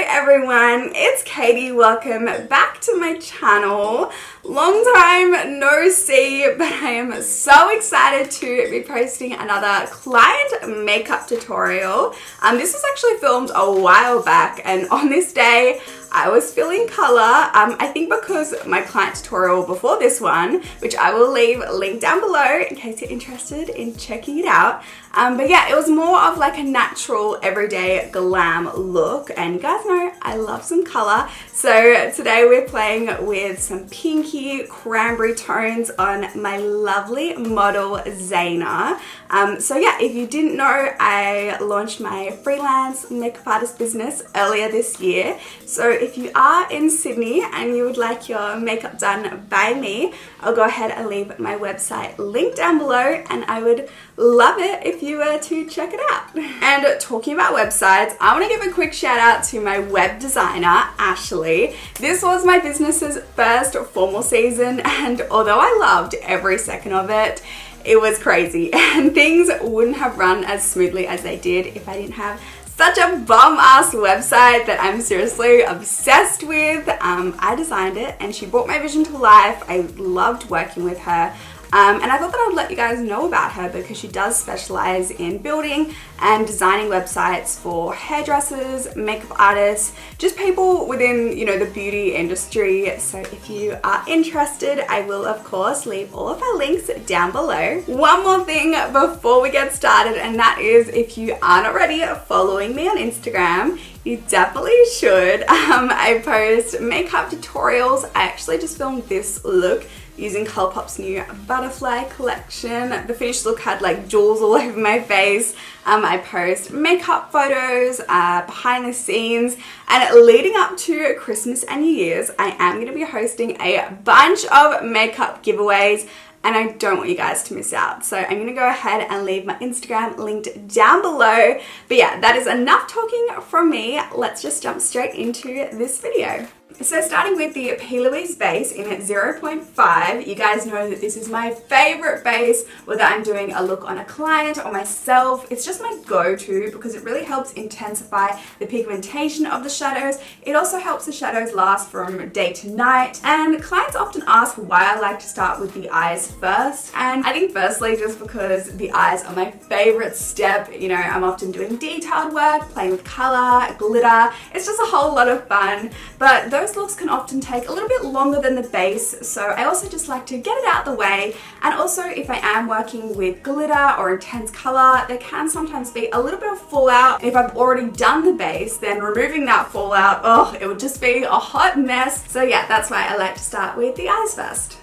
everyone, it's Katie. Welcome back to my channel. Long time no see, but I am so excited to be posting another client makeup tutorial. This was actually filmed a while back, and on this day I was filling color. I think because my client tutorial before this one, which I will leave a link down below in case you're interested in checking it out. But yeah, it was more of like a natural everyday glam look, and you guys know I love some color. So today we're playing with some pinky cranberry tones on my lovely model Zaina. So yeah, if you didn't know, I launched my freelance makeup artist business earlier this year. So if you are in Sydney and you would like your makeup done by me, I'll go ahead and leave my website link down below, and I would love it if you were to check it out. And talking about websites, I want to give a quick shout out to my web designer, Ashley. This was my business's first formal season, and although I loved every second of it, it was crazy and things wouldn't have run as smoothly as they did if I didn't have such a bum-ass website that I'm seriously obsessed with. I designed it and she brought my vision to life. I loved working with her. And I thought that I would let you guys know about her because she does specialize in building and designing websites for hairdressers, makeup artists, just people within, you know, the beauty industry. So if you are interested, I will of course leave all of her links down below. One more thing before we get started, and that is if you aren't already following me on Instagram, you definitely should. I post makeup tutorials. I actually just filmed this look using Colourpop's new butterfly collection. The finished look had like jewels all over my face. I post makeup photos, behind the scenes, and leading up to Christmas and New Year's, I am going to be hosting a bunch of makeup giveaways, and I don't want you guys to miss out. So I'm going to go ahead and leave my Instagram linked down below. But yeah, that is enough talking from me. Let's just jump straight into this video. So starting with the P. Louise base in at 0.5, you guys know that this is my favorite base, whether I'm doing a look on a client or myself. It's just my go-to because it really helps intensify the pigmentation of the shadows. It also helps the shadows last from day to night. And clients often ask why I like to start with the eyes first. And I think firstly, just because the eyes are my favorite step. You know, I'm often doing detailed work, playing with color, glitter. It's just a whole lot of fun. But those looks can often take a little bit longer than the base, so I also just like to get it out the way. And also, if I am working with glitter or intense color, there can sometimes be a little bit of fallout. If I've already done the base, then removing that fallout, oh, it would just be a hot mess. So yeah, that's why I like to start with the eyes first.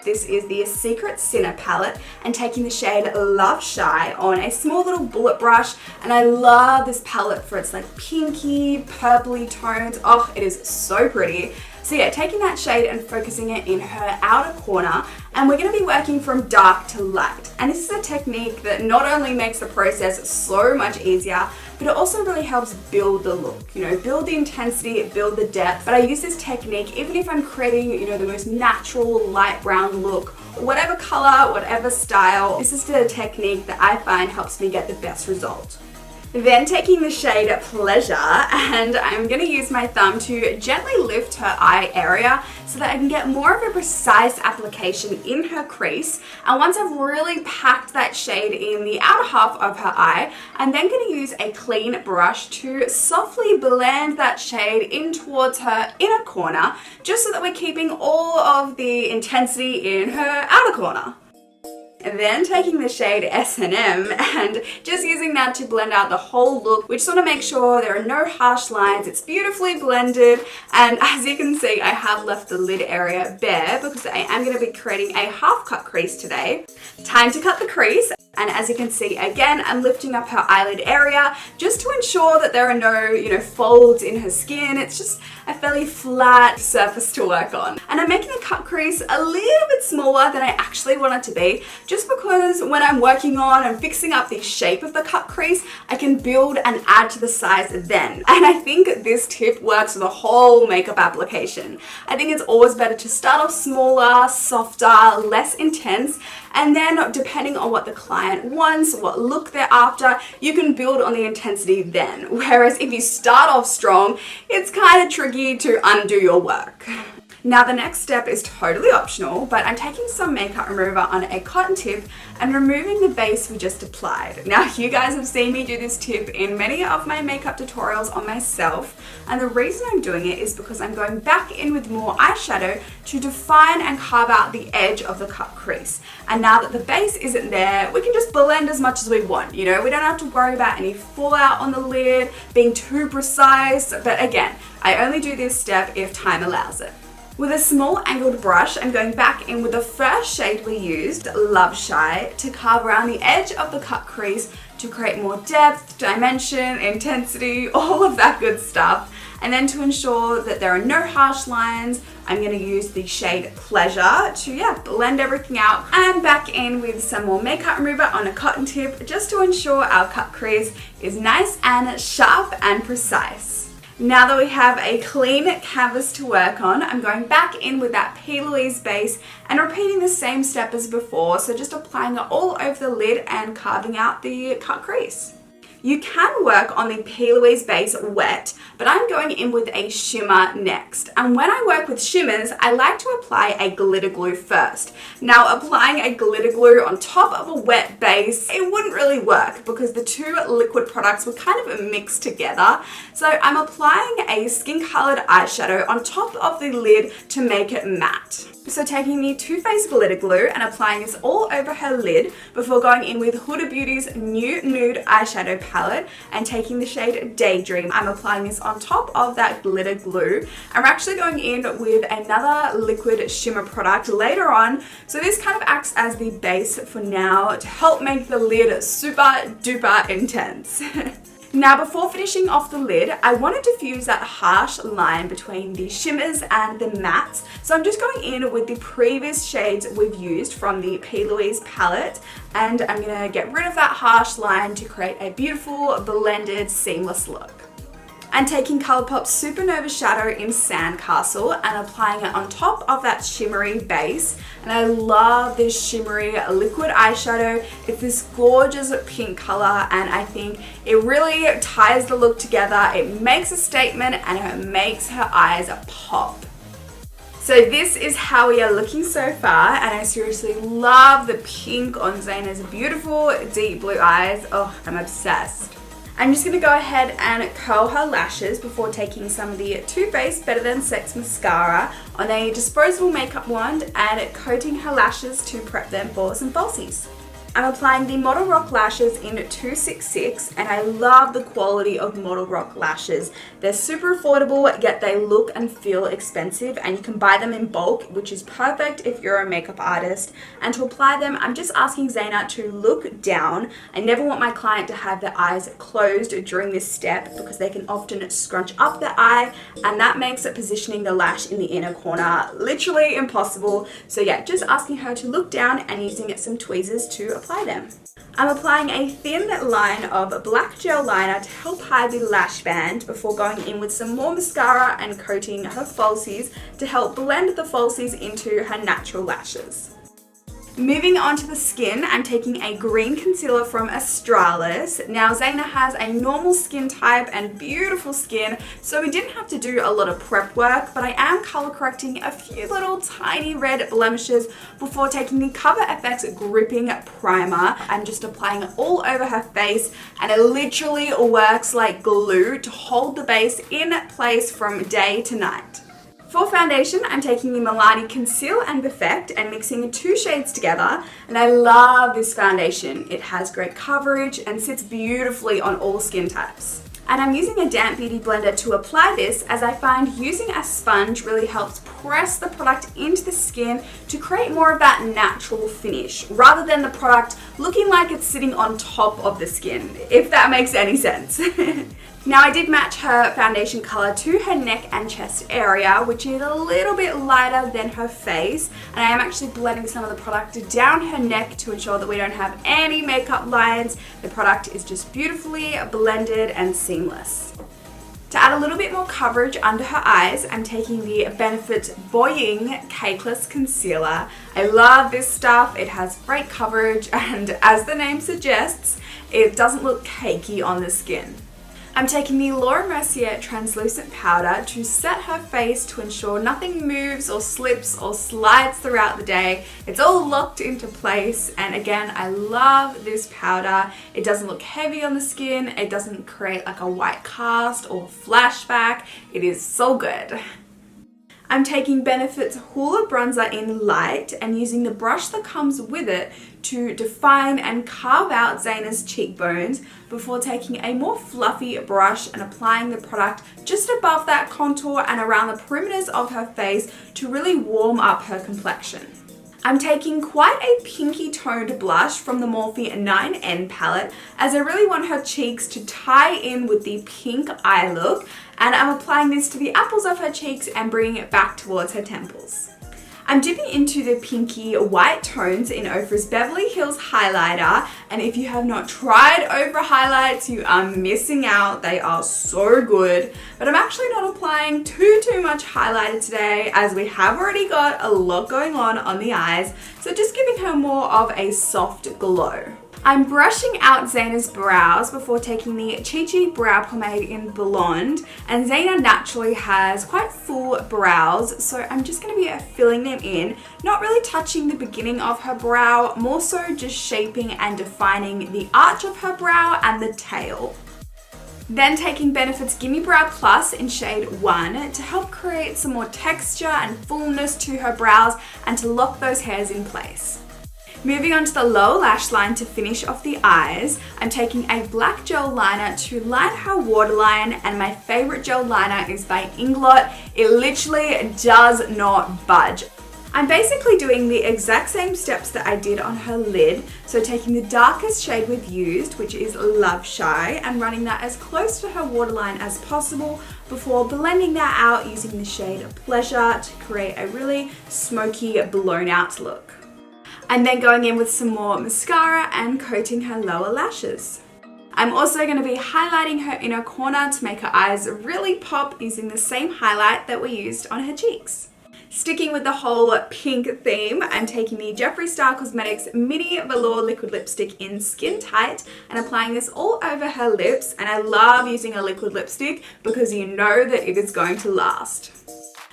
This is the Secret Sinner palette, and taking the shade Love Shy on a small little bullet brush. And I love this palette for its like pinky, purpley tones. Oh, it is so pretty. So yeah, taking that shade and focusing it in her outer corner, and we're going to be working from dark to light. And this is a technique that not only makes the process so much easier, but it also really helps build the look, you know, build the intensity, build the depth. But I use this technique even if I'm creating, you know, the most natural light brown look, whatever color, whatever style. This is the technique that I find helps me get the best result. Then taking the shade Pleasure, and I'm going to use my thumb to gently lift her eye area so that I can get more of a precise application in her crease. And once I've really packed that shade in the outer half of her eye, I'm then going to use a clean brush to softly blend that shade in towards her inner corner, just so that we're keeping all of the intensity in her outer corner. And then taking the shade S&M and just using that to blend out the whole look, which sort of makes sure there are no harsh lines. It's beautifully blended, and as you can see, I have left the lid area bare because I am going to be creating a half cut crease today. Time to cut the crease. And as you can see, again, I'm lifting up her eyelid area just to ensure that there are no, you know, folds in her skin. It's just a fairly flat surface to work on. And I'm making the cut crease a little bit smaller than I actually want it to be, just because when I'm working on and fixing up the shape of the cut crease, I can build and add to the size then. And I think this tip works for the whole makeup application. I think it's always better to start off smaller, softer, less intense, and then depending on what the client client wants, what look they're after, you can build on the intensity then. Whereas if you start off strong, it's kind of tricky to undo your work. Now the next step is totally optional, but I'm taking some makeup remover on a cotton tip and removing the base we just applied. Now you guys have seen me do this tip in many of my makeup tutorials on myself, and the reason I'm doing it is because I'm going back in with more eyeshadow to define and carve out the edge of the cut crease. And now that the base isn't there, we can just blend as much as we want, you know? We don't have to worry about any fallout on the lid, being too precise, but again, I only do this step if time allows it. With a small angled brush, I'm going back in with the first shade we used, Love Shy, to carve around the edge of the cut crease to create more depth, dimension, intensity, all of that good stuff. And then to ensure that there are no harsh lines, I'm going to use the shade Pleasure to blend everything out, and back in with some more makeup remover on a cotton tip just to ensure our cut crease is nice and sharp and precise. Now that we have a clean canvas to work on, I'm going back in with that P. Louise base and repeating the same step as before, so just applying it all over the lid and carving out the cut crease. You can work on the P. Louise base wet, but I'm going in with a shimmer next. And when I work with shimmers, I like to apply a glitter glue first. Now, applying a glitter glue on top of a wet base, it wouldn't really work because the two liquid products would kind of mix together. So I'm applying a skin-colored eyeshadow on top of the lid to make it matte. So taking the Too Faced glitter glue and applying this all over her lid before going in with Huda Beauty's new nude eyeshadow palette and taking the shade Daydream. I'm applying this on top of that glitter glue. I'm actually going in with another liquid shimmer product later on, so this kind of acts as the base for now to help make the lid super duper intense. Now before finishing off the lid, I wanted to fuse that harsh line between the shimmers and the mattes. So I'm just going in with the previous shades we've used from the P. Louise palette, and I'm gonna get rid of that harsh line to create a beautiful blended seamless look. And taking Colourpop's Supernova Shadow in Sandcastle and applying it on top of that shimmery base. And I love this shimmery liquid eyeshadow. It's this gorgeous pink color, and I think it really ties the look together. It makes a statement and it makes her eyes pop. So this is how we are looking so far, and I seriously love the pink on Zaina's beautiful deep blue eyes. Oh, I'm obsessed. I'm just going to go ahead and curl her lashes before taking some of the Too Faced Better Than Sex mascara on a disposable makeup wand and coating her lashes to prep them for some falsies. I'm applying the Model Rock lashes in 266, and I love the quality of Model Rock lashes. They're super affordable, yet they look and feel expensive, and you can buy them in bulk, which is perfect if you're a makeup artist. And to apply them, I'm just asking Zaina to look down. I never want my client to have their eyes closed during this step because they can often scrunch up their eye, and that makes positioning the lash in the inner corner literally impossible. So yeah, just asking her to look down and using some tweezers to apply them. I'm applying a thin line of black gel liner to help hide the lash band before going in with some more mascara and coating her falsies to help blend the falsies into her natural lashes. Moving on to the skin, I'm taking a green concealer from Australis. Now Zaina has a normal skin type and beautiful skin, so we didn't have to do a lot of prep work, but I am color correcting a few little tiny red blemishes before taking the Cover FX Gripping Primer. I'm just applying it all over her face, and it literally works like glue to hold the base in place from day to night. For foundation, I'm taking the Milani Conceal and Perfect and mixing 2 shades together, and I love this foundation. It has great coverage and sits beautifully on all skin types. And I'm using a damp beauty blender to apply this, as I find using a sponge really helps press the product into the skin to create more of that natural finish, rather than the product looking like it's sitting on top of the skin, if that makes any sense. Now I did match her foundation color to her neck and chest area, which is a little bit lighter than her face, and I am actually blending some of the product down her neck to ensure that we don't have any makeup lines. The product is just beautifully blended and seamless. To add a little bit more coverage under her eyes, I'm taking the Benefit Boying Cakeless Concealer. I love this stuff. It has great coverage and, as the name suggests, it doesn't look cakey on the skin. I'm taking the Laura Mercier Translucent Powder to set her face to ensure nothing moves or slips or slides throughout the day. It's all locked into place, and again, I love this powder. It doesn't look heavy on the skin. It doesn't create like a white cast or flashback. It is so good. I'm taking Benefit's Hoola Bronzer in Light and using the brush that comes with it to define and carve out Zaina's cheekbones before taking a more fluffy brush and applying the product just above that contour and around the perimeters of her face to really warm up her complexion. I'm taking quite a pinky toned blush from the Morphe 9N palette as I really want her cheeks to tie in with the pink eye look, and I'm applying this to the apples of her cheeks and bringing it back towards her temples. I'm dipping into the pinky white tones in Ofra's Beverly Hills highlighter, and if you have not tried Ofra highlights, you are missing out. They are so good, but I'm actually not applying too much highlighter today as we have already got a lot going on the eyes, so just giving her more of a soft glow. I'm brushing out Zaina's brows before taking the Chichi Brow Pomade in Blonde, and Zaina naturally has quite full brows, so I'm just going to be filling them in, not really touching the beginning of her brow, more so just shaping and defining the arch of her brow and the tail. Then taking Benefit's Gimme Brow Plus in shade 1 to help create some more texture and fullness to her brows and to lock those hairs in place. Moving on to the lower lash line to finish off the eyes, I'm taking a black gel liner to line her waterline, and my favorite gel liner is by Inglot. It literally does not budge. I'm basically doing the exact same steps that I did on her lid, so taking the darkest shade we've used, which is Love Shy, and running that as close to her waterline as possible before blending that out using the shade Pleasure to create a really smoky, blown out look. I'm then going in with some more mascara and coating her lower lashes. I'm also going to be highlighting her inner corner to make her eyes really pop using the same highlight that we used on her cheeks. Sticking with the whole pink theme, I'm taking the Jeffree Star Cosmetics Mini Velour Liquid Lipstick in Skin Tight and applying this all over her lips, and I love using a liquid lipstick because you know that it is going to last.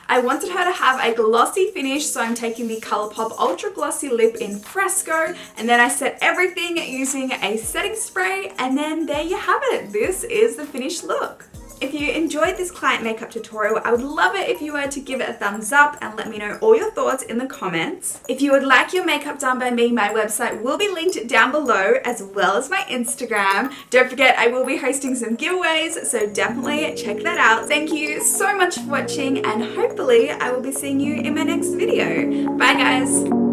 I wanted her to have a glossy finish, so I'm taking the ColourPop Ultra Glossy Lip in Fresco, and then I set everything using a setting spray, and then there you have it. This is the finished look. If you enjoyed this client makeup tutorial, I would love it if you were to give it a thumbs up and let me know all your thoughts in the comments. If you would like your makeup done by me, my website will be linked down below, as well as my Instagram. Don't forget, I will be hosting some giveaways, so definitely check that out. Thank you so much for watching, and hopefully I will be seeing you in my next video. Bye guys!